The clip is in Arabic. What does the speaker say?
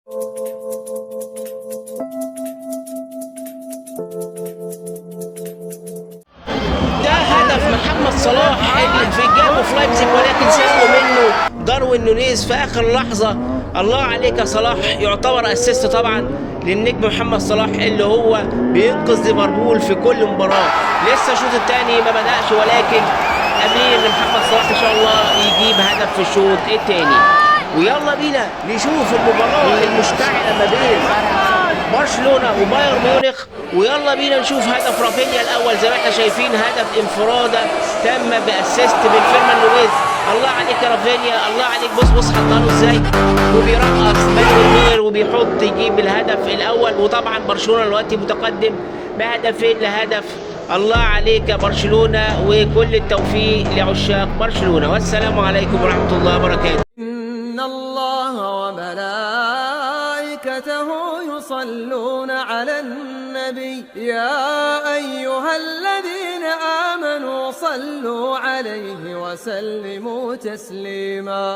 ده هدف محمد صلاح اللي في جابه في لايبزيج، ولكن سابه منه داروين نونيز في اخر لحظه. الله عليك يا صلاح، يعتبر اسيست طبعا للنجم محمد صلاح اللي هو بينقذ ليفربول في كل مباراه. لسه الشوط الثاني ما بدأش، ولكن قابلين ان محمد صلاح ان شاء الله يجيب هدف في الشوط الثاني. ويلا بينا نشوف المباراه المشتعله ما بين برشلونه وبايرن ميونخ. ويلا بينا نشوف هدف رافينيا الاول. زي ما احنا شايفين هدف انفراده تم باسيست من فيرمان لويز. الله عليك يا رافينيا، الله عليك. بص بص حطها له ازاي، وبيرقص مانويل نوير وبيحط يجيب الهدف الاول. وطبعا برشلونه دلوقتي متقدم بهدفين لهدف. الله عليك يا برشلونه، وكل التوفيق لعشاق برشلونه، والسلام عليكم ورحمه الله وبركاته. إن الله وملائكته يصلون على النبي يا أيها الذين آمنوا صلوا عليه وسلموا تسليما.